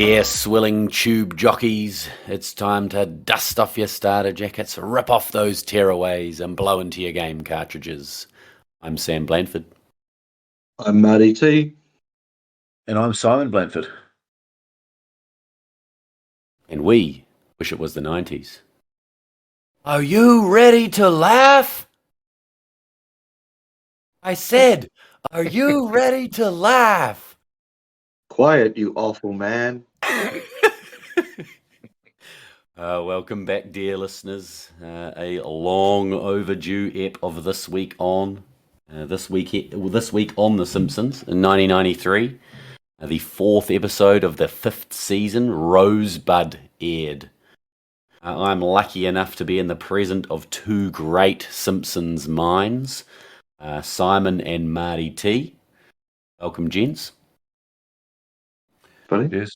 Dear swilling tube jockeys, it's time to dust off your starter jackets, rip off those tearaways, and blow into your game cartridges. I'm Sam Blanford. I'm Marty T. And I'm Simon Blanford. And we wish it was the 90s. Are you ready to laugh? I said, are you ready to laugh? Quiet, you awful man. Welcome back, dear listeners. A long overdue ep of This Week On. This week on The Simpsons in 1993. The fourth episode of the fifth season, Rosebud, aired. I'm lucky enough to be in the presence of two great Simpsons minds, Simon and Marty T. Welcome, gents. Funny? Yes.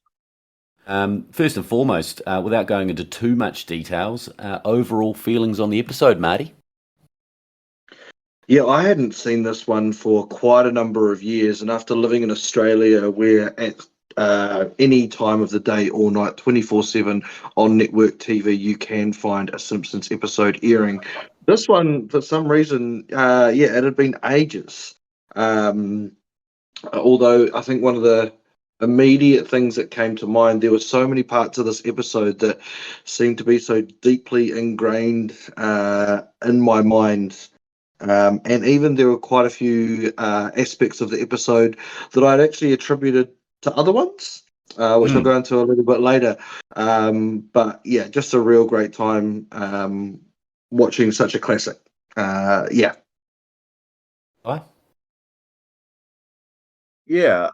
First and foremost, without going into too much details, overall feelings on the episode, Marty? Yeah, I hadn't seen this one for quite a number of years, and after living in Australia, where at any time of the day, all night, 24/7 on network TV, you can find a Simpsons episode airing. This one, for some reason, it had been ages. Although I think one of the immediate things that came to mind, there were so many parts of this episode that seemed to be so deeply ingrained in my mind. And even there were quite a few aspects of the episode that I'd actually attributed to other ones, which I'll go into a little bit later. But yeah, just a real great time watching such a classic. Yeah. Hi. Yeah,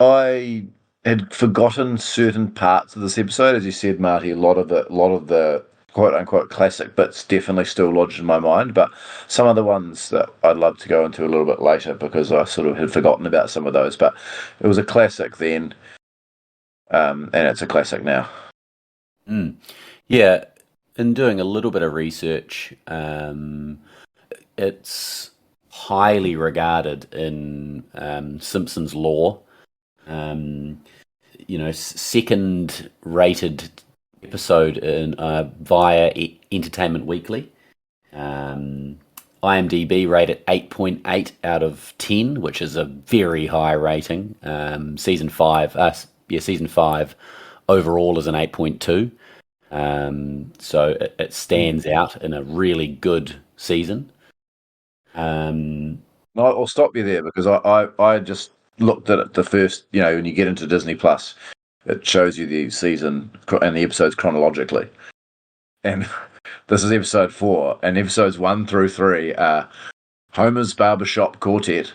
I had forgotten certain parts of this episode. As you said, Marty, a lot of the quote unquote classic bits definitely still lodged in my mind, but some of the ones that I'd love to go into a little bit later because I sort of had forgotten about some of those. But it was a classic then, and it's a classic now. Yeah, in doing a little bit of research, it's highly regarded in Simpsons lore. Second rated episode in via Entertainment Weekly. IMDb rated 8.8 out of 10, which is a very high rating. Season 5 overall is an 8.2. So it stands out in a really good season. I'll stop you there because I just looked at it the first, when you get into Disney Plus, it shows you the season and the episodes chronologically. And this is episode 4, and episodes 1 through 3 are Homer's Barbershop Quartet,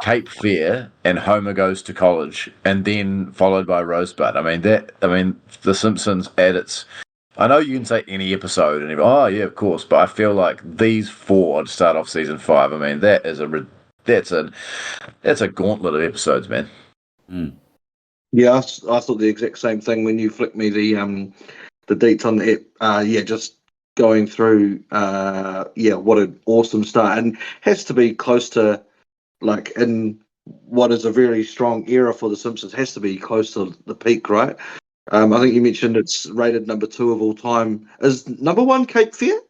Cape Fear, and Homer Goes to College, and then followed by Rosebud. The Simpsons at its... I know you can say any episode, and oh yeah, of course, but I feel like these 4 to start off season 5. I mean, that's a gauntlet of episodes, man. Yeah, I thought the exact same thing when you flicked me the deets on the app. Just going through, what an awesome start, and has to be close to, like, in what is a very strong era for The Simpsons, has to be close to the peak, right? I think you mentioned it's rated number 2 of all time. Is number 1 Cape Fear?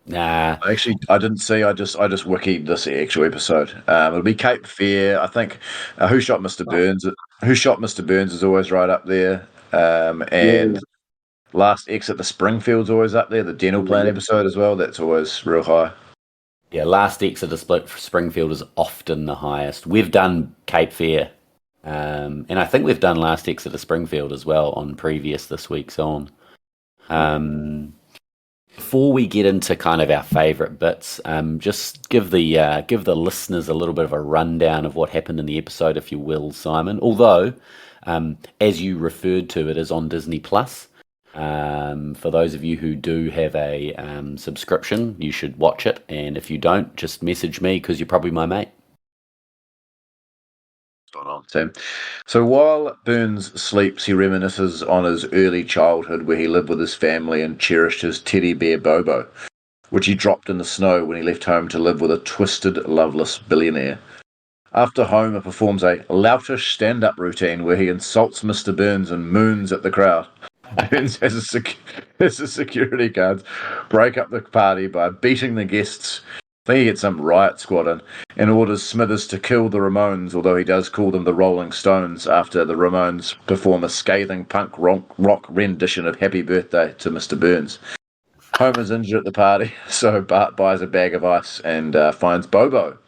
Nah. Actually, I didn't see. I just wikied this actual episode. It'll be Cape Fear. I think Who Shot Mr. Burns? Who Shot Mr. Burns is always right up there. And Last Exit to Springfield's always up there. The Dental Plan episode as well. That's always real high. Yeah, Last Exit to Springfield is often the highest. We've done Cape Fear, and I think we've done Last Exit to Springfield as well on previous This Week's On. Before we get into kind of our favourite bits, just give the listeners a little bit of a rundown of what happened in the episode, if you will, Simon. Although, as you referred to, it is on Disney Plus. For those of you who do have a subscription, you should watch it, and if you don't, just message me because you're probably my mate. So while Burns sleeps, he reminisces on his early childhood where he lived with his family and cherished his teddy bear Bobo, which he dropped in the snow when he left home to live with a twisted, loveless billionaire. After Homer performs a loutish stand-up routine where he insults Mr. Burns and moons at the crowd, Burns has his security guards break up the party by beating the guests. I think he gets some riot squad in and orders Smithers to kill the Ramones, although he does call them the Rolling Stones after the Ramones perform a scathing punk rock rendition of Happy Birthday to Mr. Burns. Homer's injured at the party, so Bart buys a bag of ice and finds Bobo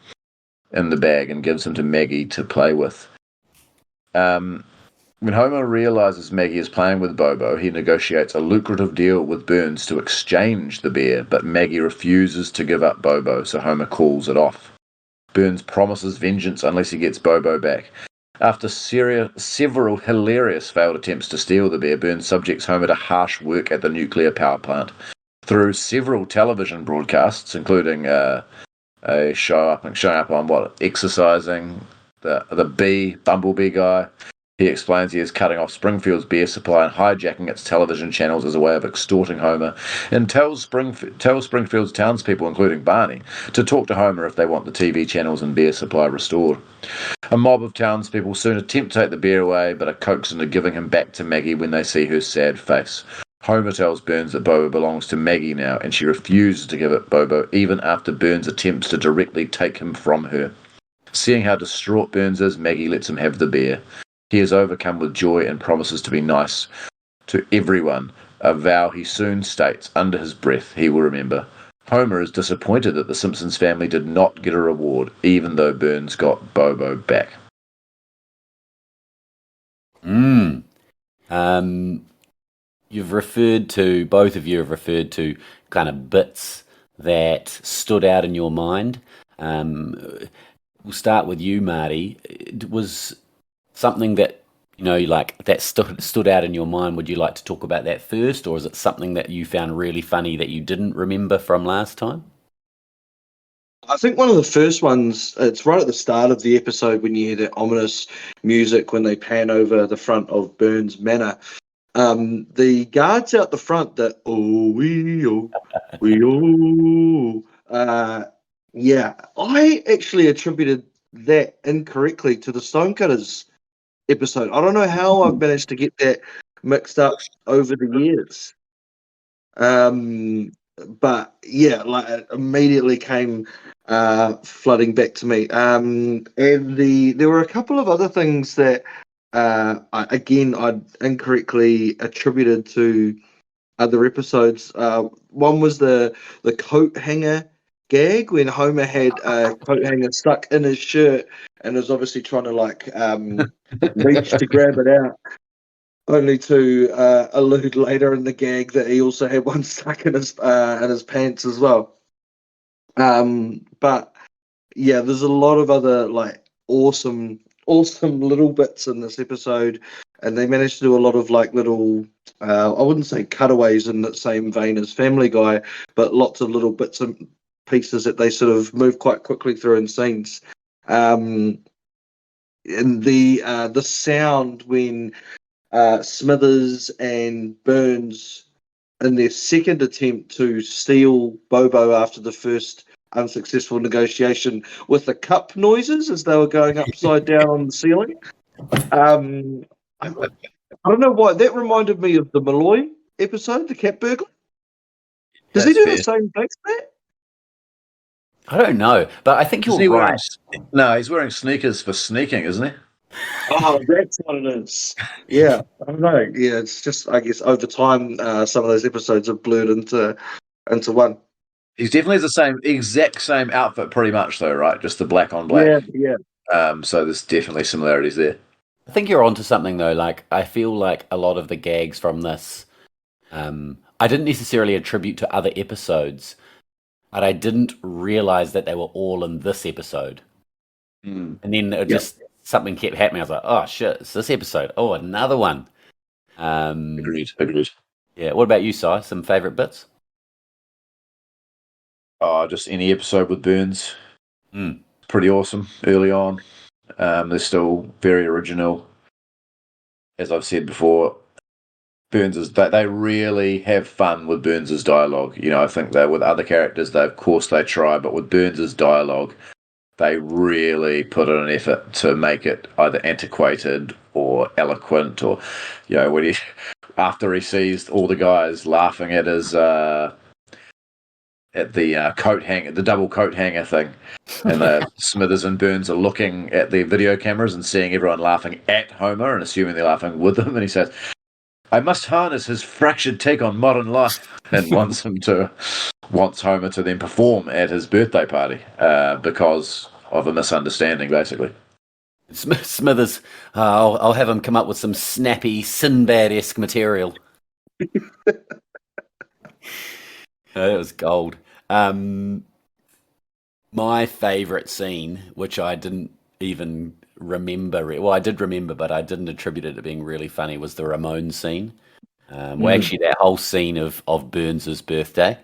in the bag and gives him to Maggie to play with. When Homer realizes Maggie is playing with Bobo, he negotiates a lucrative deal with Burns to exchange the bear, but Maggie refuses to give up Bobo, so Homer calls it off. Burns promises vengeance unless he gets Bobo back. After several hilarious failed attempts to steal the bear, Burns subjects Homer to harsh work at the nuclear power plant. Through several television broadcasts, including showing up on exercising, the Bumblebee guy. He explains he is cutting off Springfield's beer supply and hijacking its television channels as a way of extorting Homer, and tells Springfield's townspeople, including Barney, to talk to Homer if they want the TV channels and beer supply restored. A mob of townspeople soon attempt to take the beer away, but are coaxed into giving him back to Maggie when they see her sad face. Homer tells Burns that Bobo belongs to Maggie now, and she refuses to give it Bobo, even after Burns attempts to directly take him from her. Seeing how distraught Burns is, Maggie lets him have the beer. He is overcome with joy and promises to be nice to everyone, a vow he soon states under his breath he will remember. Homer is disappointed that the Simpsons family did not get a reward, even though Burns got Bobo back. Both of you have referred to kind of bits that stood out in your mind. We'll start with you, Marty. It was something that, that stood out in your mind. Would you like to talk about that first, or is it something that you found really funny that you didn't remember from last time? I think one of the first ones, it's right at the start of the episode when you hear that ominous music when they pan over the front of Burns Manor. The guards out the front that I actually attributed that incorrectly to the Stonecutters episode. I don't know how I've managed to get that mixed up over the years. But yeah, like it immediately came flooding back to me. And there were a couple of other things that I'd incorrectly attributed to other episodes. One was the coat hanger gag when Homer had a coat hanger stuck in his shirt and was obviously trying to reach to grab it out, only to allude later in the gag that he also had one stuck in his pants as well. But yeah, there's a lot of other awesome little bits in this episode, and they managed to do a lot of little I wouldn't say cutaways in the same vein as Family Guy, but lots of little bits and pieces that they sort of move quite quickly through in scenes. And the sound when Smithers and Burns, in their second attempt to steal Bobo after the first unsuccessful negotiation, with the cup noises as they were going upside down on the ceiling. I don't know why that reminded me of the Malloy episode, the cat burglar. Does he do the same thing to that? I don't know, but I think you're right. No, he's wearing sneakers for sneaking, isn't he? Oh, that's what it is. Yeah, I don't know. Yeah, it's just, I guess, over time, some of those episodes have blurred into one. He's definitely the exact same outfit, pretty much, though, right? Just the black on black. Yeah. So there's definitely similarities there. I think you're onto something, though. I feel like a lot of the gags from this, I didn't necessarily attribute to other episodes, but I didn't realize that they were all in this episode. And then something kept happening. I was like, oh shit, it's this episode. Oh, another one. Agreed. Yeah. What about you, Si? Some favorite bits? Oh, just any episode with Burns. Pretty awesome early on. They're still very original. As I've said before, they really have fun with Burns's dialogue. I think that with other characters, of course they try, but with Burns's dialogue, they really put in an effort to make it either antiquated or eloquent, or when he after he sees all the guys laughing at his at the coat hanger, the double coat hanger thing, and Smithers and Burns are looking at their video cameras and seeing everyone laughing at Homer and assuming they're laughing with him, and he says, "I must harness his fractured take on modern life," and wants Homer to then perform at his birthday party because of a misunderstanding, basically. Smithers, I'll have him come up with some snappy Sinbad-esque material. That was gold. My favourite scene, which I didn't even remember, well, I did remember, but I didn't attribute it to being really funny, was the Ramones scene. Well, actually, that whole scene of Burns's birthday.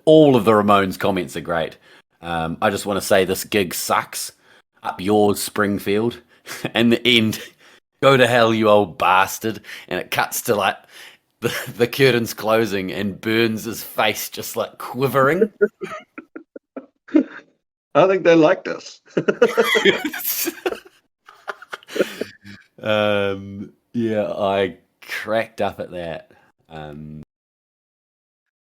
All of the Ramones comments are great. I just want to say this gig sucks. Up yours, Springfield. And the end, go to hell, you old bastard. And it cuts to like the curtains closing and Burns' face just like quivering. I think they liked us. Yeah, I cracked up at that.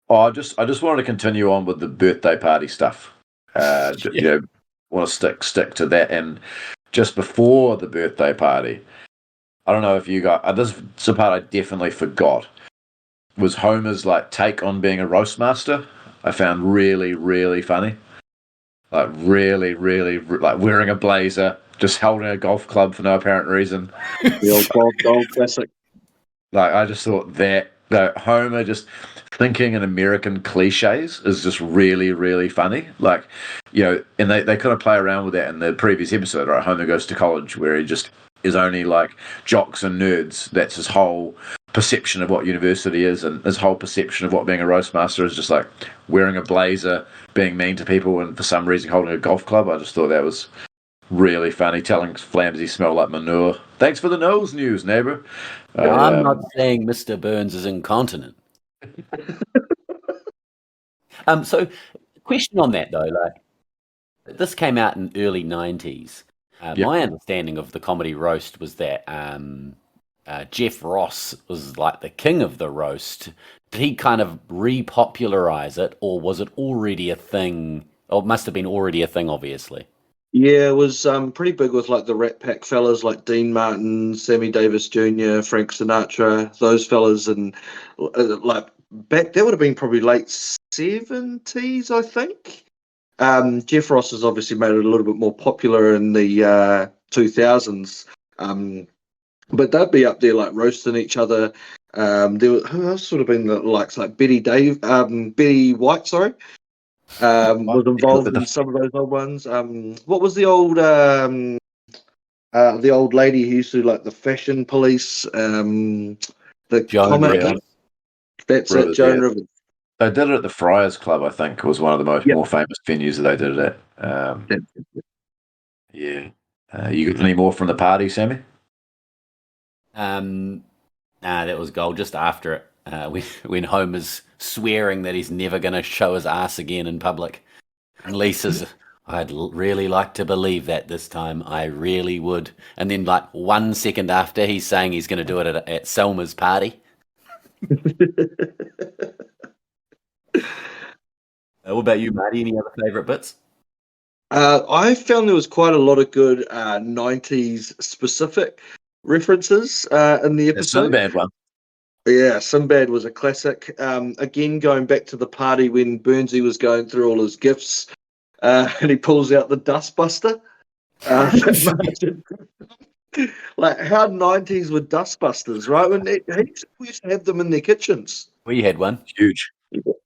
I just wanted to continue on with the birthday party stuff. Yeah. Want to stick to that. And just before the birthday party, I don't know if you got this is a part I definitely forgot. Was Homer's like take on being a roast master? I found really, really funny. Like really, really, like wearing a blazer, just holding a golf club for no apparent reason. The old gold classic. Like I just thought that Homer just thinking in American cliches is just really, really funny. Like, and they kind of play around with that in the previous episode, right? Homer goes to college, where he just is only like jocks and nerds. That's his whole perception of what university is, and his whole perception of what being a roast master is just like wearing a blazer, being mean to people, and for some reason holding a golf club. I just thought that was really funny. Telling Flanders he smelled like manure. Thanks for the nose news, neighbor. I'm not saying Mr. Burns is incontinent. So, question on that though, like this came out in early '90s. Yep. My understanding of the comedy roast was that Jeff Ross was like the king of the roast. Did he kind of repopularize it, or was it already a thing? Or it must have been already a thing, obviously. Yeah, it was pretty big with like the Rat Pack fellas like Dean Martin, Sammy Davis Jr., Frank Sinatra, those fellas, and like back that would have been probably late '70s, I think. Jeff Ross has obviously made it a little bit more popular in the 2000s, but they'd be up there like roasting each other. Who else would have been the likes like Betty White, sorry. Was involved in some of those old ones. What was the old lady who used to like the fashion police? The Joan comic. Rivers. That's it, Joan Rivers. They did it at the Friars Club, I think, was one of the more famous venues that they did it at. Yeah. You got any more from the party, Sammy? That was gold. Just after it, when Homer's swearing that he's never going to show his ass again in public, and Lisa's, "I'd really like to believe that this time. I really would." And then, like 1 second after, he's saying he's going to do it at Selma's party. What about you, Marty? Any other favourite bits? I found there was quite a lot of good 90s specific references in the episode. Some bad one. Yeah, Sinbad was a classic. Again, going back to the party when Burnsy was going through all his gifts, and he pulls out the dustbuster. Like how 90s were dustbusters, right? When we used to have them in their kitchens. We had one. Huge.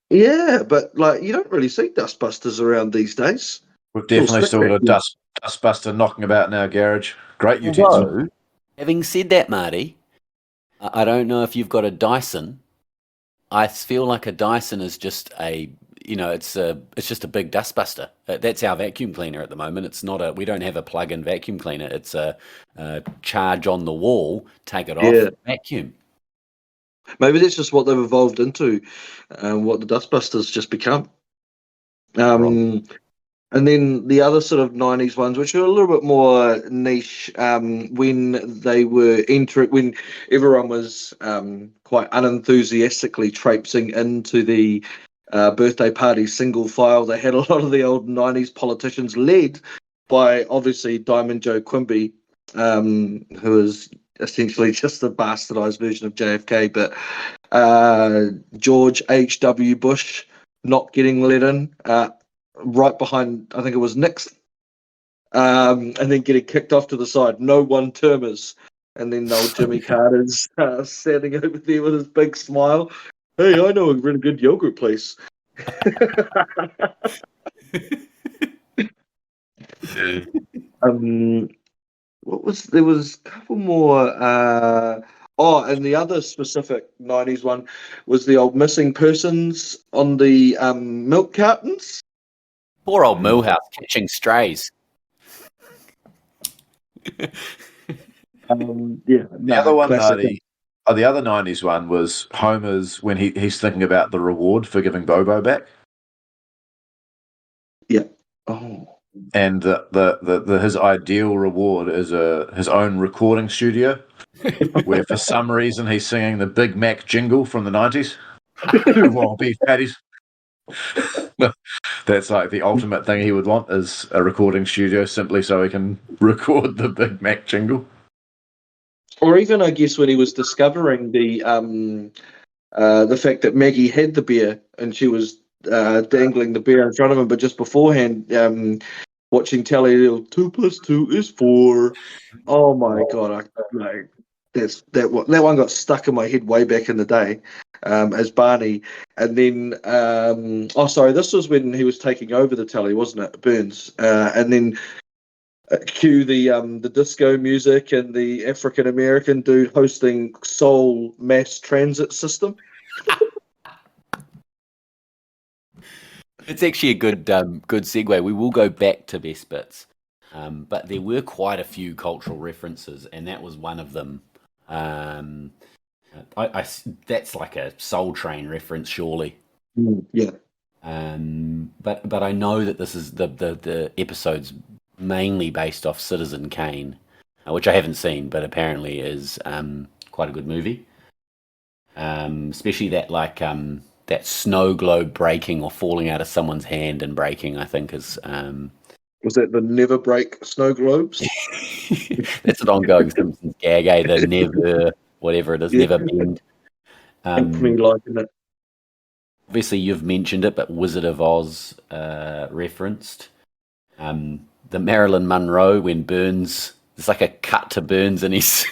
Yeah, but like you don't really see dustbusters around these days. We've definitely still got a dustbuster knocking about in our garage. Great utensil. Although, having said that, Marty, I don't know if you've got a Dyson. I feel like a Dyson is just it's just a big dustbuster. That's our vacuum cleaner at the moment. It's not we don't have a plug-in vacuum cleaner. It's a charge on the wall, take it off, vacuum. Maybe that's just what they've evolved into, and what the dustbusters just become. And then the other sort of 90s ones, which are a little bit more niche, when they were entering, when everyone was quite unenthusiastically traipsing into the birthday party single file. They had a lot of the old 90s politicians led by, obviously, Diamond Joe Quimby, who is essentially just a bastardized version of JFK, but George H.W. Bush not getting let in. Right behind, I think it was Nixon, and then getting kicked off to the side. No one-termers. And then old Jimmy Carter's standing over there with his big smile. Hey, I know a really good yogurt place. There was a couple more. And the other specific 90s one was the old missing persons on the milk cartons. Poor old Millhouse catching strays. The other one, the other 90s one was Homer's when he's thinking about the reward for giving Bobo back. Yeah. Oh. And his ideal reward is his own recording studio, where for some reason he's singing the Big Mac jingle from the 90s. Well, beef patties. That's like the ultimate thing he would want is a recording studio simply so he can record the Big Mac jingle. Or even, I guess, when he was discovering the fact that Maggie had the beer and she was dangling the beer in front of him, but just beforehand, watching telly, 2 + 2 is 4. Oh my god! That one got stuck in my head way back in the day as Barney. And then, this was when he was taking over the telly, wasn't it, Burns? And then cue the disco music and the African American dude hosting Seoul mass transit system. It's actually a good segue. We will go back to Best Bits, but there were quite a few cultural references, and that was one of them. That's like a Soul Train reference, surely. Yeah. But I know that this is the episode's mainly based off Citizen Kane, which I haven't seen, but apparently is quite a good movie. Especially that snow globe breaking or falling out of someone's hand and breaking, I think is... Was that the never break snow globes? That's an ongoing Simpsons gag, eh? The never, whatever it is, never bend. Me liking it. Obviously, you've mentioned it, but Wizard of Oz referenced. The Marilyn Monroe when Burns... It's like a cut to Burns and he's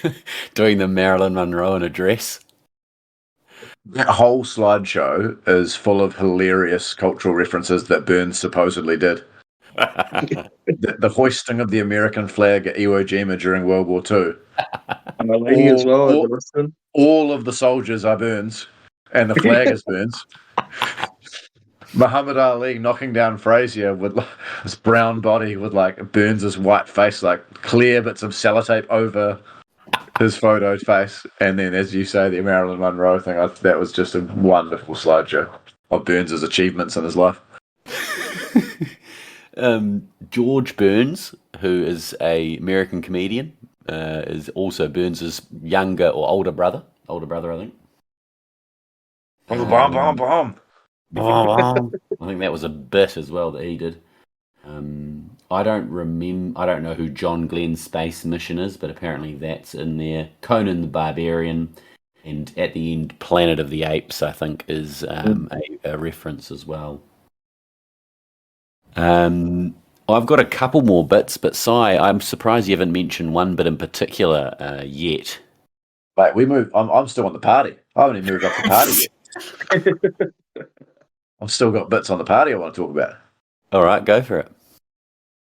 doing the Marilyn Monroe in a dress. That whole slideshow is full of hilarious cultural references that Burns supposedly did. The hoisting of the American flag at Iwo Jima during World War II. All of the soldiers are Burns, and the flag is Burns. Muhammad Ali knocking down Frazier with his brown body with like Burns' white face, like clear bits of sellotape over his photoed face, and then, as you say, the Marilyn Monroe thing. That was just a wonderful slideshow of Burns' achievements in his life. George Burns, who is an American comedian, is also Burns' younger or older brother. Older brother, I think. Bomb. I think that was a bit as well that he did. I don't know who John Glenn's space mission is, but apparently that's in there. Conan the Barbarian, and at the end, Planet of the Apes, I think, is a reference as well. I've got a couple more bits, but Si, I'm surprised you haven't mentioned one bit in particular yet. Wait, we moved. I'm still on the party. I haven't even moved up the party yet. I've still got bits on the party I want to talk about. All right, go for it.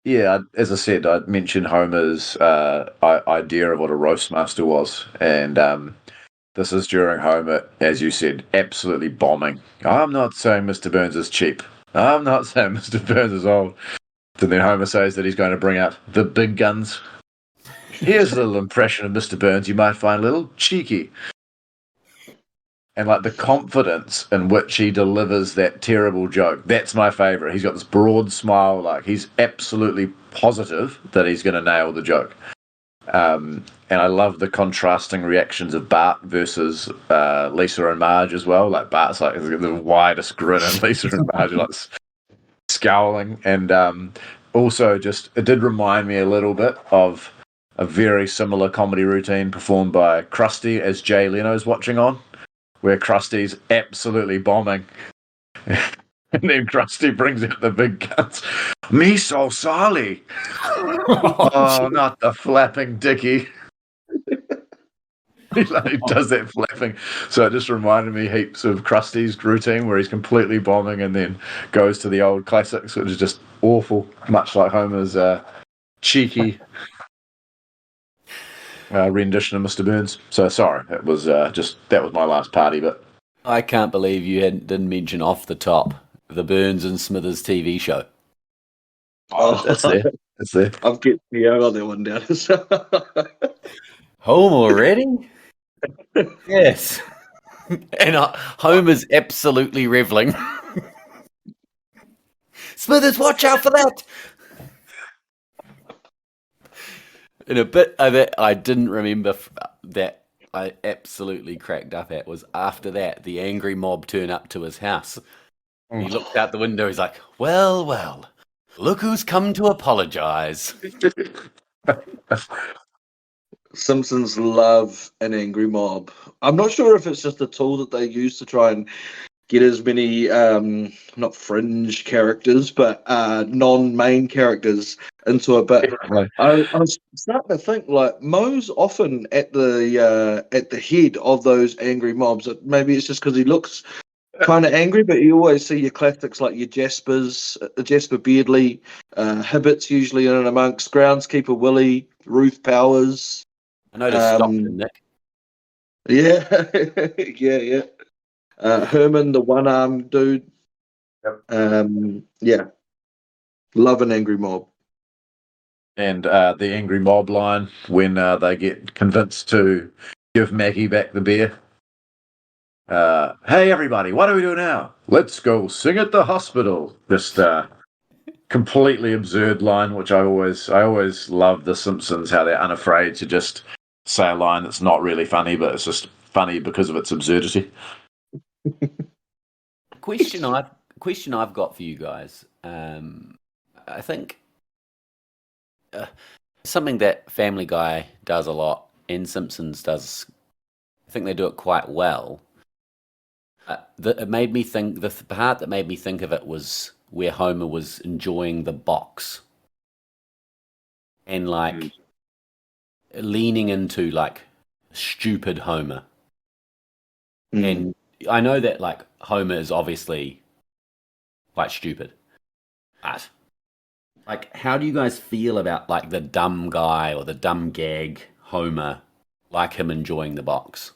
Yeah, as I said, I mentioned Homer's idea of what a roast master was, and this is during Homer, as you said, absolutely bombing. I'm not saying Mr. Burns is cheap. I'm not saying Mr. Burns is old. And then Homer says that he's going to bring out the big guns. Here's a little impression of Mr. Burns you might find a little cheeky. And like the confidence in which he delivers that terrible joke, that's my favorite. He's got this broad smile, like he's absolutely positive that he's going to nail the joke. And I love the contrasting reactions of Bart versus Lisa and Marge as well. Like Bart's like the widest grin, and Lisa and Marge are like scowling. And also, just it did remind me a little bit of a very similar comedy routine performed by Krusty as Jay Leno's watching on, where Krusty's absolutely bombing. And then Krusty brings out the big guns. Me so sorry. Oh, not the flapping dicky. He does that flapping. So it just reminded me heaps of Krusty's routine where he's completely bombing and then goes to the old classics, which is just awful, much like Homer's cheeky rendition of Mr. Burns. So sorry, it was that was my last party bit. I can't believe you didn't mention off the top the Burns and Smithers TV show. Oh, that's there. That's there. I got that one down. Home already? Yes. And Homer's absolutely reveling. Smithers, watch out for that! And a bit of it I didn't remember that I absolutely cracked up at was after that, the angry mob turn up to his house. And he looked out the window, he's like, well, well, look who's come to apologise. Simpsons love an angry mob. I'm not sure if it's just a tool that they use to try and get as many, not fringe characters, but non-main characters into a bit. I was starting to think, like, Moe's often at the head of those angry mobs. Maybe it's just because he looks kind of angry, but you always see your classics like your Jaspers, Jasper Beardley, Hibbert's usually in and amongst, Groundskeeper Willie, Ruth Powers. I noticed Stockton, Nick. Yeah, yeah. Herman, the one-armed dude. Yep. Yeah. Love an angry mob. And the angry mob line when they get convinced to give Maggie back the beer. Hey everybody, what do we do now? Let's go sing at the hospital. Just completely absurd line, which I always love the Simpsons, how they're unafraid to just say a line that's not really funny, but it's just funny because of its absurdity. Question I've got for you guys. I think something that Family Guy does a lot and Simpsons does. I think they do it quite well. It made me think. The part that made me think of it was where Homer was enjoying the box and like leaning into like stupid Homer. And I know that like Homer is obviously quite stupid, but like, how do you guys feel about like the dumb guy or the dumb gag Homer, like him enjoying the box?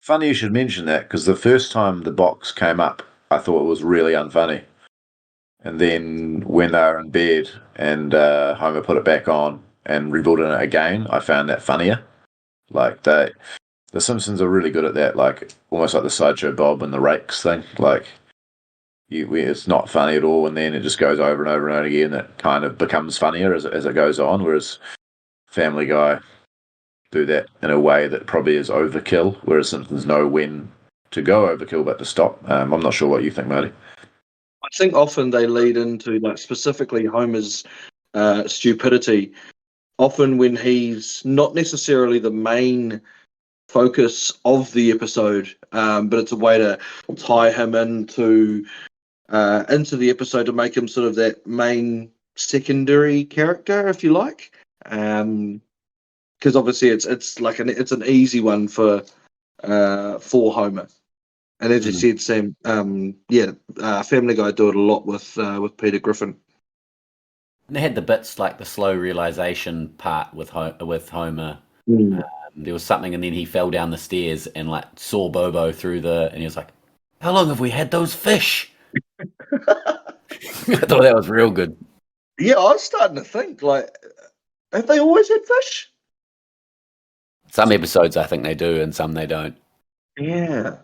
Funny you should mention that, because the first time the box came up, I thought it was really unfunny. And then when they were in bed and Homer put it back on and rebuilt it again, I found that funnier. Like the Simpsons are really good at that, like almost like the Sideshow Bob and the Rakes thing. Like it's not funny at all, and then it just goes over and over and over again. It kind of becomes funnier as it goes on. Whereas Family Guy do that in a way that probably is overkill, whereas Simpsons know when to go overkill but to stop. I'm not sure what you think, Marty. I think often they lead into, like, specifically Homer's stupidity. Often when he's not necessarily the main focus of the episode, but it's a way to tie him into the episode to make him sort of that main secondary character, if you like. Because obviously it's like it's an easy one for Homer. And as you said, Sam, Family Guy do it a lot with Peter Griffin. And they had the bits like the slow realization part with Homer. There was something, and then he fell down the stairs and like saw Bobo and he was like, "How long have we had those fish?" I thought that was real good. Yeah, I was starting to think, like, have they always had fish? Some episodes I think they do, and some they don't. Yeah.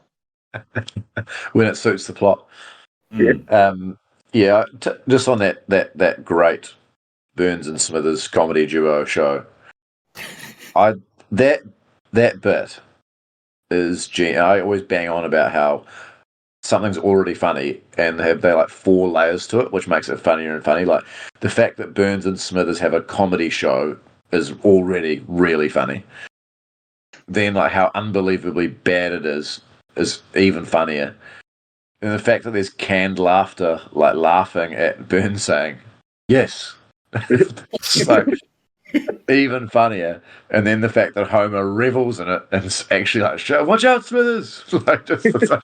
when it suits the plot. Mm. Just on that great Burns and Smithers comedy duo show, I that that bit is I always bang on about how something's already funny and they like four layers to it, which makes it funnier and funny. Like the fact that Burns and Smithers have a comedy show is already really funny. Then like how unbelievably bad it is even funnier. And the fact that there's canned laughter, like laughing at Burns saying, yes. It's like even funnier. And then the fact that Homer revels in it and it's actually like, watch out, Smithers! Like just the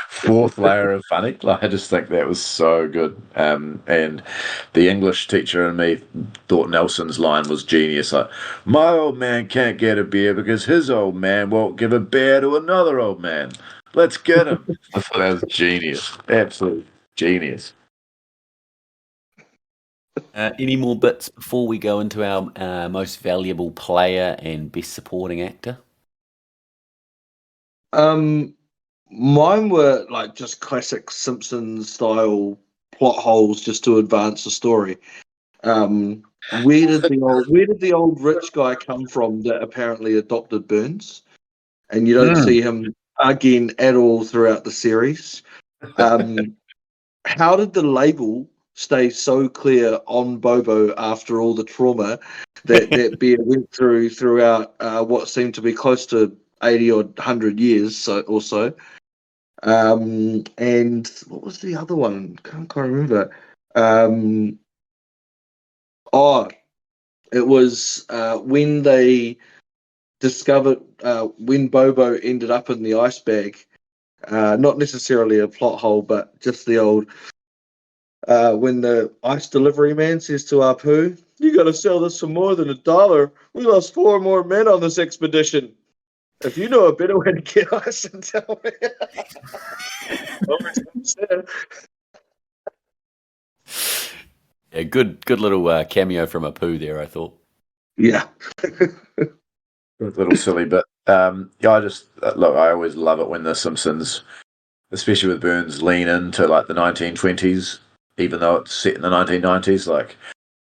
fourth layer of funny. Like I just think that was so good. And the English teacher in me thought Nelson's line was genius. Like, my old man can't get a beer because his old man won't give a beer to another old man. Let's get him. I thought that was genius. Absolute genius. Any more bits before we go into our most valuable player and best supporting actor? Um, Mine were like just classic Simpsons style plot holes just to advance the story. Where did the old rich guy come from that apparently adopted Burns? And you don't Mm. see him again at all throughout the series. Um, how did the label stay so clear on Bobo after all the trauma that Bear went throughout what seemed to be close to 80 or 100 years or so? And what was the other one? Can't remember. Um, oh, it was when they discovered when Bobo ended up in the ice bag. Not necessarily a plot hole, but just the old when the ice delivery man says to Apu, "You got to sell this for more than $1. We lost 4 more men on this expedition. If you know a better way to get ice, then tell me." Yeah, good little cameo from Apu there, I thought. Yeah. A little silly, but I just look. I always love it when the Simpsons, especially with Burns, lean into like the 1920s, even though it's set in the 1990s. Like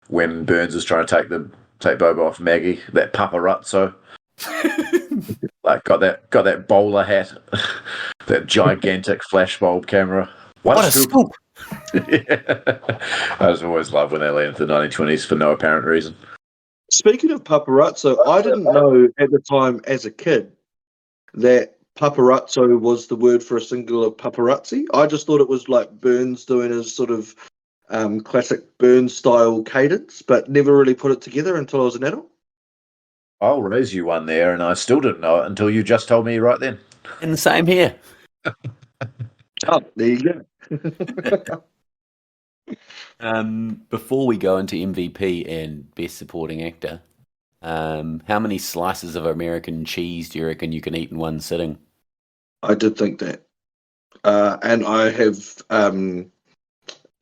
when Burns is trying to take Bobo off Maggie, that paparazzo, like got that bowler hat, that gigantic flashbulb camera. One What a scoop. scoop! Yeah. I just always love when they lean into the 1920s for no apparent reason. Speaking of paparazzo, I didn't know at the time as a kid that paparazzo was the word for a singular paparazzi. I just thought it was like Burns doing his sort of classic Burns style cadence, but never really put it together until I was an adult. I'll raise you one there, and I still didn't know it until you just told me right then. And the same here. Oh, there you go. Before we go into MVP and best supporting actor, how many slices of American cheese do you reckon you can eat in one sitting? I did think that. And I have,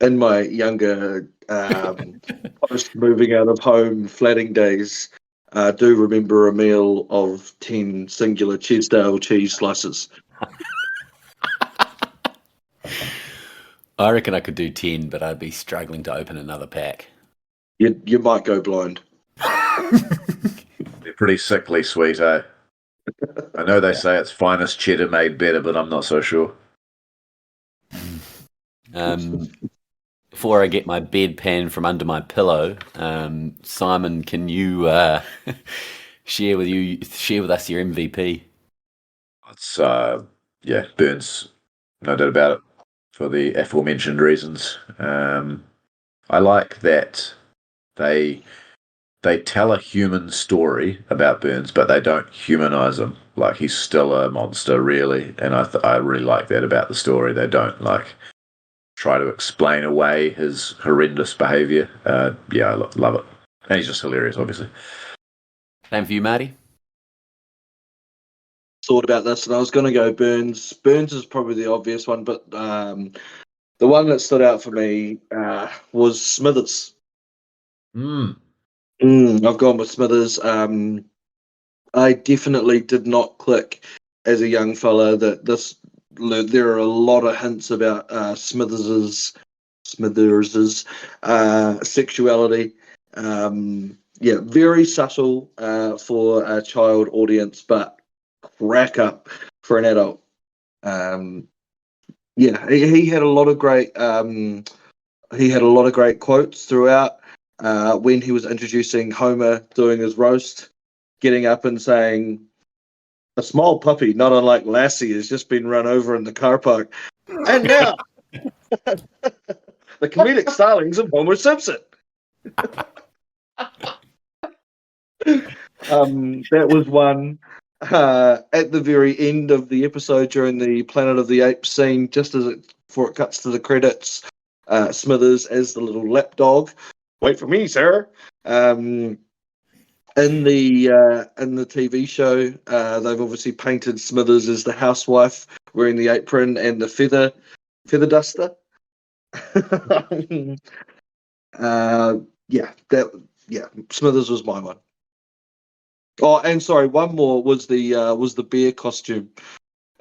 in my younger post moving out of home flatting days, do remember a meal of 10 singular Cheesedale cheese slices. I reckon I could do 10, but I'd be struggling to open another pack. You might go blind. They're pretty sickly sweet, eh? I know they say it's finest cheddar made better, but I'm not so sure. Before I get my bedpan from under my pillow, Simon, can you share with us your MVP? It's Burns, no doubt about it, for the aforementioned reasons. I like that they tell a human story about Burns, but they don't humanize him. Like he's still a monster, really, and I really like that about the story. They don't like try to explain away his horrendous behavior. I love it, and he's just hilarious, obviously. Same for you, Marty? Thought about this, and I was going to go Burns. Burns is probably the obvious one, but the one that stood out for me was Smithers. Mm. I've gone with Smithers. I definitely did not click as a young fella that there are a lot of hints about Smithers's sexuality. Very subtle for a child audience, but crack up for an adult. He had a lot of great quotes throughout. When he was introducing Homer doing his roast, getting up and saying, "A small puppy, not unlike Lassie, has just been run over in the car park." And now, the comedic stylings of Homer Simpson. That was one. At the very end of the episode, during the Planet of the Apes scene, just before it cuts to the credits, Smithers as the little lapdog. Wait for me, sir. In the TV show, they've obviously painted Smithers as the housewife wearing the apron and the feather duster. Smithers was my one. Oh, and sorry, one more was the bear costume.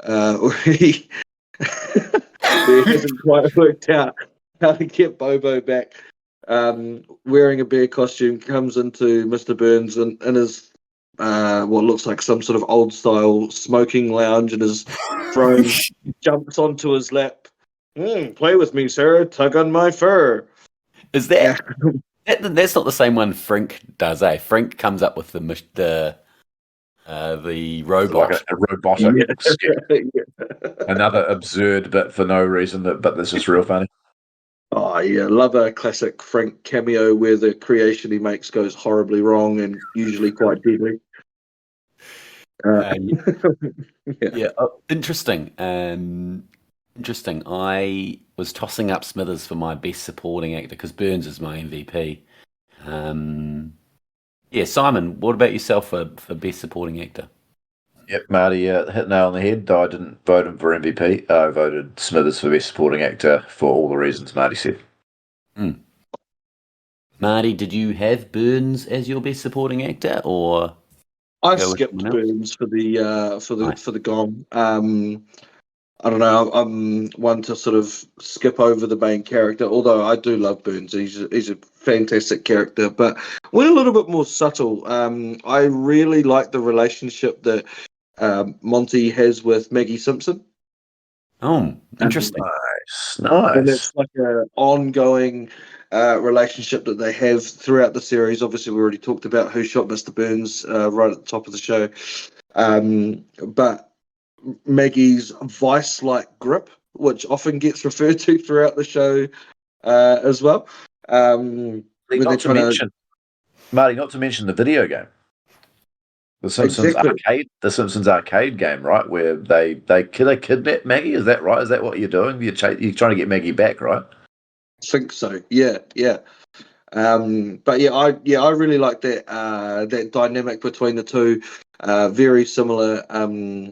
Where he hasn't quite worked out how to get Bobo back. Wearing a bear costume, comes into Mr. Burns in his what looks like some sort of old style smoking lounge, and his throne jumps onto his lap. Play with me, sir. Tug on my fur. Is that, that's not the same one Frink does, eh? Frink comes up with the robot. Like a robotic skip. Another absurd bit for no reason, but this is real funny. Oh yeah, love a classic Frank cameo where the creation he makes goes horribly wrong and usually quite deadly. Interesting. Interesting. I was tossing up Smithers for my best supporting actor because Burns is my MVP. Simon, what about yourself for best supporting actor? Yep, Marty hit nail on the head. I didn't vote him for MVP. I voted Smithers for best supporting actor for all the reasons Marty said. Marty, did you have Burns as your best supporting actor, or I skipped Burns for the Gong. I don't know. I'm one to sort of skip over the main character, although I do love Burns. He's a fantastic character, but we're a little bit more subtle. I really like the relationship that Monty has with Maggie Simpson. Oh, interesting. Nice. And it's like an ongoing relationship that they have throughout the series. Obviously, we already talked about Who Shot Mr. Burns right at the top of the show. But Maggie's vice-like grip, which often gets referred to throughout the show as well. Marty, not to mention the video game. The Simpsons arcade game, right? Where they kidnap Maggie. Is that right? Is that what you're doing? You're trying to get Maggie back, right? I think so. Yeah. But I really like that dynamic between the two. Very similar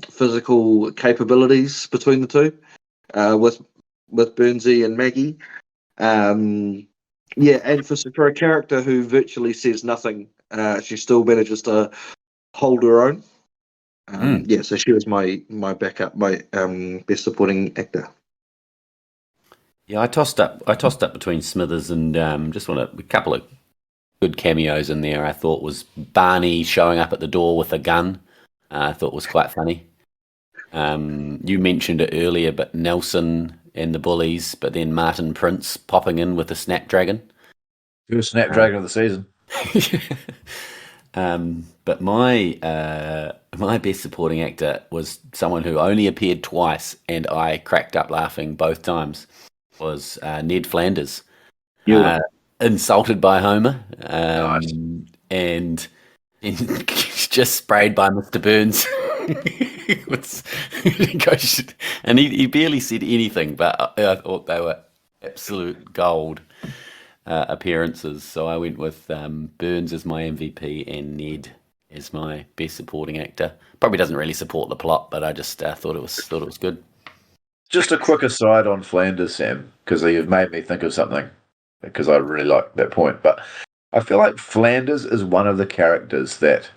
physical capabilities between the two, with Burnsy and Maggie. And for a character who virtually says nothing, she still manages to hold her own. So she was my backup, my best supporting actor. Yeah, I tossed up between Smithers and just want a couple of good cameos in there. I thought was Barney showing up at the door with a gun. I thought was quite funny. You mentioned it earlier, but Nelson and the bullies, but then Martin Prince popping in with the Snapdragon. First Snapdragon of the season. But my best supporting actor was someone who only appeared twice, and I cracked up laughing both times. Was Ned Flanders, insulted by Homer, Nice. and just sprayed by Mr. Burns. And he barely said anything, but I thought they were absolute gold appearances. So I went with Burns as my MVP and Ned as my best supporting actor. Probably doesn't really support the plot, but I just thought it was good. Just a quick aside on Flanders, Sam, because you've made me think of something, because I really like that point. But I feel like Flanders is one of the characters that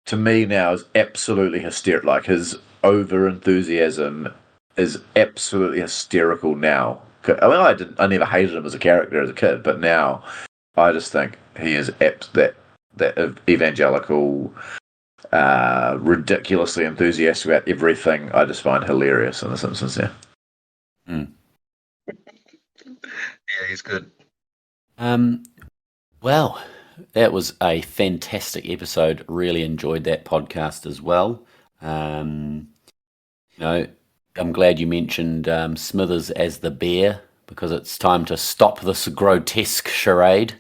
to me now is absolutely hysterical. Like his over enthusiasm is absolutely hysterical now. I mean, I never hated him as a character as a kid, but now I just think he is that evangelical, ridiculously enthusiastic about everything. I just find hilarious in The Simpsons. Yeah. Mm. Yeah, he's good. Well, that was a fantastic episode. Really enjoyed that podcast as well. I'm glad you mentioned Smithers as the bear because it's time to stop this grotesque charade.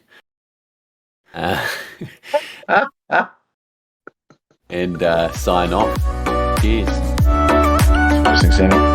And sign off. Cheers. Interesting, Sammy.